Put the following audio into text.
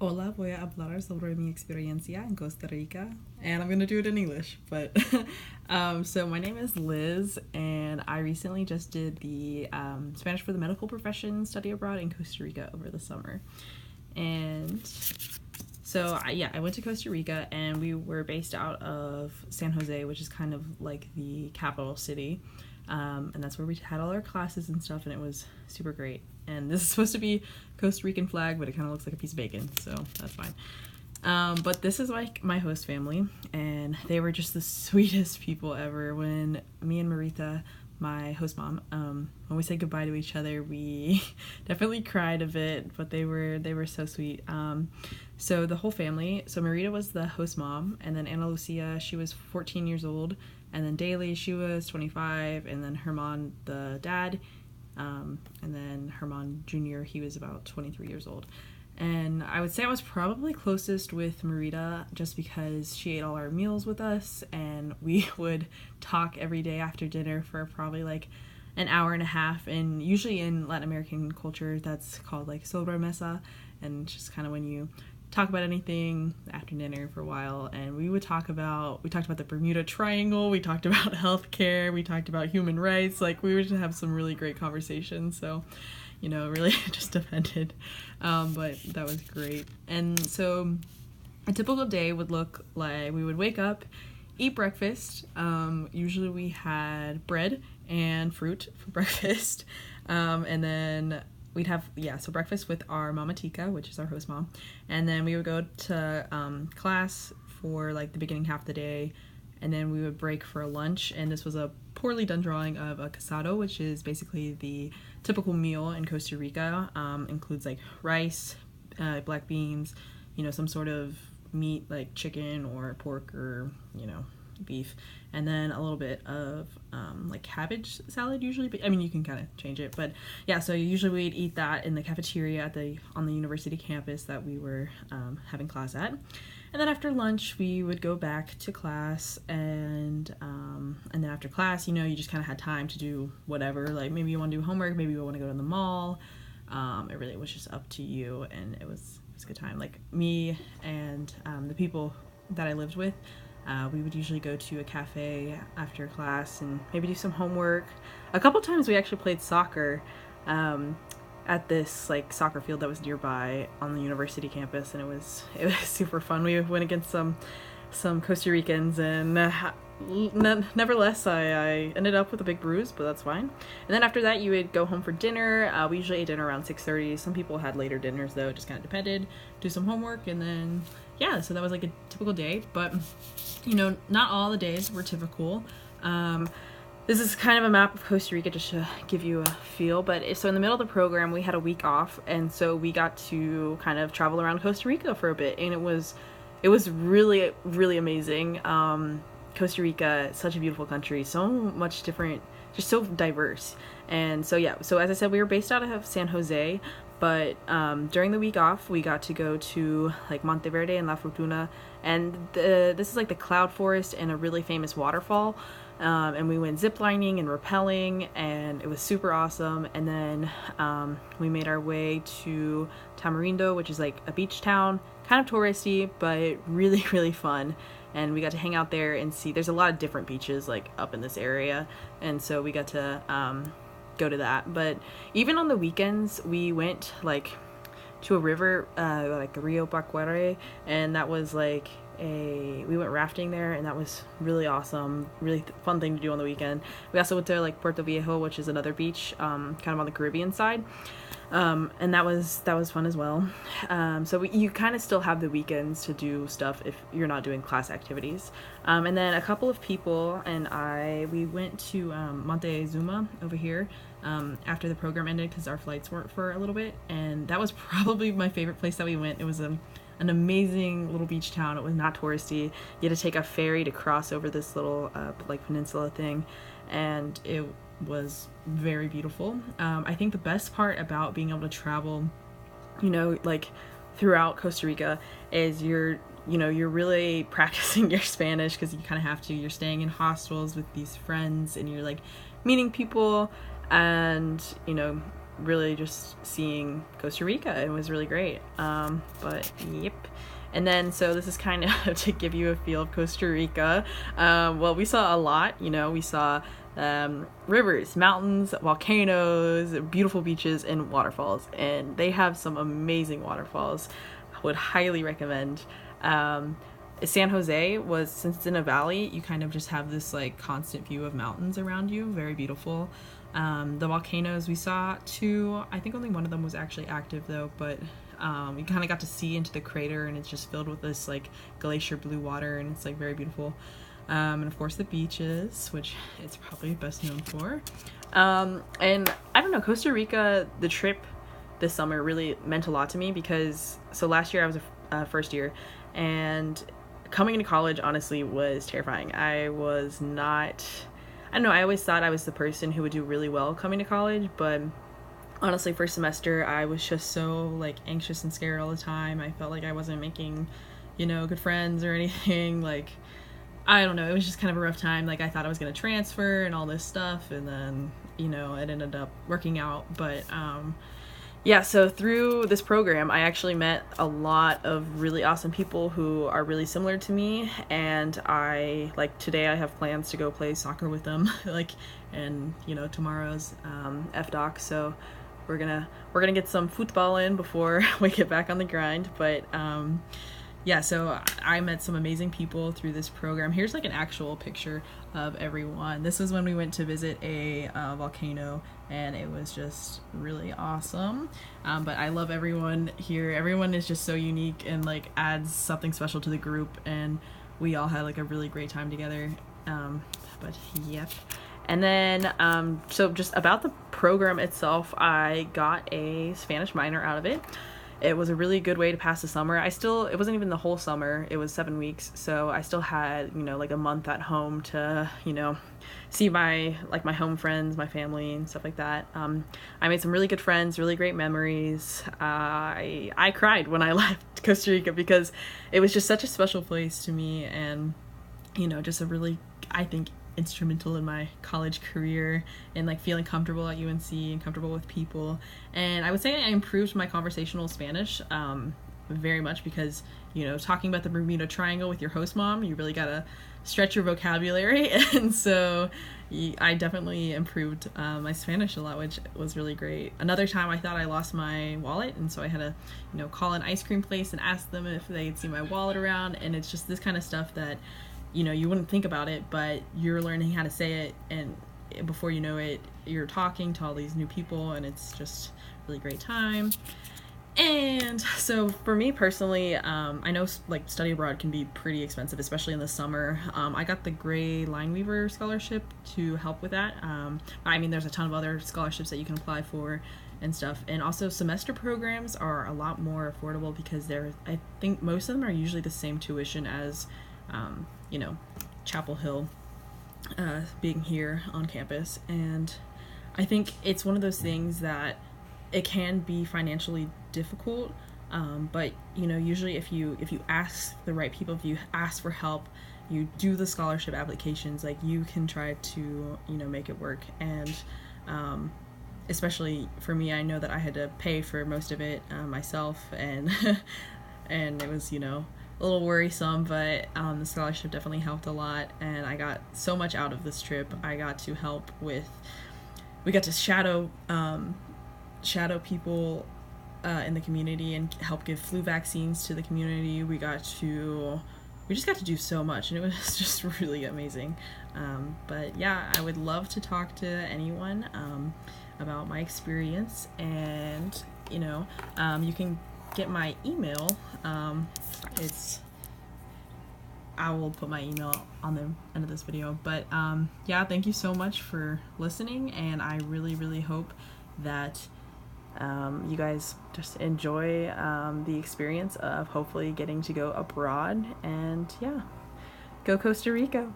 Hola, voy a hablar sobre mi experiencia en Costa Rica, and I'm going to do it in English. But so my name is Liz, and I recently just did the Spanish for the medical profession study abroad in Costa Rica over the summer. And so I went to Costa Rica, and we were based out of San Jose, which is kind of like the capital city. And that's where we had all our classes and stuff, and it was super great. And this is supposed to be Costa Rican flag, but it kind of looks like a piece of bacon, so that's fine. But this is like my host family, and they were just the sweetest people ever. When me and Marita, my host mom, when we said goodbye to each other, we definitely cried a bit, but they were so sweet. So the whole family, so Marita was the host mom, and then Ana Lucia, she was 14 years old, and then Daly, she was 25, and then Herman, the dad, and then Herman Jr., he was about 23 years old. And I would say I was probably closest with Marita just because she ate all our meals with us, and we would talk every day after dinner for probably like an hour and a half. And usually in Latin American culture, that's called like sobremesa, and just kind of when you talk about anything after dinner for a while. And we talked about the Bermuda Triangle, we talked about healthcare, we talked about human rights. Like, we would have some really great conversations. So, really just depended. But that was great. And so a typical day would look like we would wake up, eat breakfast. Usually we had bread and fruit for breakfast. And then we'd have, so breakfast with our Mama Tika, which is our host mom. And then we would go to class for like the beginning half of the day. And then we would break for lunch. And this was a poorly done drawing of a casado, which is basically the typical meal in Costa Rica. Includes like rice, black beans, some sort of meat like chicken or pork or, beef, and then a little bit of like cabbage salad usually, but I mean you can kind of change it. But so usually we'd eat that in the cafeteria on the university campus that we were having class at. And then after lunch we would go back to class, and then after class, you just kind of had time to do whatever, like maybe you want to do homework, maybe you want to go to the mall. It really was just up to you, and it was a good time. Like me and the people that I lived with, we would usually go to a cafe after class and maybe do some homework. A couple times we actually played soccer at this like soccer field that was nearby on the university campus, and it was super fun. We went against some Costa Ricans, and nevertheless I ended up with a big bruise, but that's fine. And then after that you would go home for dinner. We usually ate dinner around 6:30. Some people had later dinners though, it just kind of depended. Do some homework, and then so that was like a typical day. But not all the days were typical. This is kind of a map of Costa Rica just to give you a feel. But so in the middle of the program we had a week off, and so we got to kind of travel around Costa Rica for a bit, and it was really, really amazing. Costa Rica, such a beautiful country, so much different, just so diverse. And so as I said, we were based out of San Jose, but during the week off we got to go to like Monteverde and La Fortuna, and this is like the cloud forest and a really famous waterfall. And we went ziplining and rappelling, and it was super awesome. And then we made our way to Tamarindo, which is like a beach town, kind of touristy, but really, really fun. And we got to hang out there and see, there's a lot of different beaches like up in this area, and so we got to go to that. But even on the weekends we went like to a river, like the Rio Pacuare, and that was like we went rafting there, and that was really awesome, really fun thing to do on the weekend. We also went to like Puerto Viejo, which is another beach kind of on the Caribbean side, and that was fun as well. So you kind of still have the weekends to do stuff if you're not doing class activities. And then a couple of people and we went to Montezuma over here after the program ended, because our flights weren't for a little bit, and that was probably my favorite place that we went. It was an amazing little beach town. It was not touristy. You had to take a ferry to cross over this little like peninsula thing, and it was very beautiful. I think the best part about being able to travel, like throughout Costa Rica, is you're really practicing your Spanish, because you kind of have to. You're staying in hostels with these friends, and you're like meeting people, and really just seeing Costa Rica. It was really great. But yep. And then, so this is kind of to give you a feel of Costa Rica. Well, we saw a lot, we saw rivers, mountains, volcanoes, beautiful beaches, and waterfalls. And they have some amazing waterfalls. I would highly recommend. San Jose was, since it's in a valley, you kind of just have this like constant view of mountains around you. Very beautiful. The volcanoes, we saw two. I think only one of them was actually active though, but we kind of got to see into the crater, and it's just filled with this like glacier blue water, and it's like very beautiful. And of course the beaches, which it's probably best known for. And I don't know, Costa Rica, the trip this summer really meant a lot to me because, so last year I was a first year, and coming into college honestly was terrifying. I don't know, I always thought I was the person who would do really well coming to college, but honestly, first semester, I was just so like anxious and scared all the time. I felt like I wasn't making, good friends or anything. Like, I don't know, it was just kind of a rough time. Like, I thought I was going to transfer and all this stuff, and then, it ended up working out. But, yeah, so through this program, I actually met a lot of really awesome people who are really similar to me, and today I have plans to go play soccer with them, and, tomorrow's FDoc, so we're gonna get some football in before we get back on the grind. But yeah, so I met some amazing people through this program. Here's like an actual picture of everyone. This was when we went to visit a volcano, and it was just really awesome. But I love everyone here. Everyone is just so unique and like adds something special to the group, and we all had like a really great time together. But yep. And then, so just about the program itself, I got a Spanish minor out of it. It was a really good way to pass the summer. It wasn't even the whole summer, it was 7 weeks, so I still had, like a month at home to, see my home friends, my family, and stuff like that. I made some really good friends, really great memories. I cried when I left Costa Rica because it was just such a special place to me, and, just a really, I think, instrumental in my college career, and like feeling comfortable at UNC and comfortable with people. And I would say I improved my conversational Spanish very much because, talking about the Bermuda Triangle with your host mom, you really gotta stretch your vocabulary. And so I definitely improved my Spanish a lot, which was really great. Another time I thought I lost my wallet, and so I had to call an ice cream place and ask them if they'd see my wallet around. And it's just this kind of stuff that you wouldn't think about it, but you're learning how to say it, and before you know it, you're talking to all these new people, and it's just a really great time. And so for me personally, I know like study abroad can be pretty expensive, especially in the summer. I got the Gray Lineweaver scholarship to help with that. There's a ton of other scholarships that you can apply for and stuff. And also semester programs are a lot more affordable because I think most of them are usually the same tuition as Chapel Hill, being here on campus. And I think it's one of those things that it can be financially difficult, but usually if you ask the right people, if you ask for help, you do the scholarship applications, like you can try to make it work. And especially for me, I know that I had to pay for most of it myself, and and it was a little worrisome, but the scholarship definitely helped a lot, and I got so much out of this trip. I got to help with, we got to shadow people in the community and help give flu vaccines to the community. We just got to do so much, and it was just really amazing. But yeah, I would love to talk to anyone about my experience, and you can get my email. I will put my email on the end of this video, but yeah, thank you so much for listening, and I really, really hope that you guys just enjoy the experience of hopefully getting to go abroad. And yeah, go Costa Rica.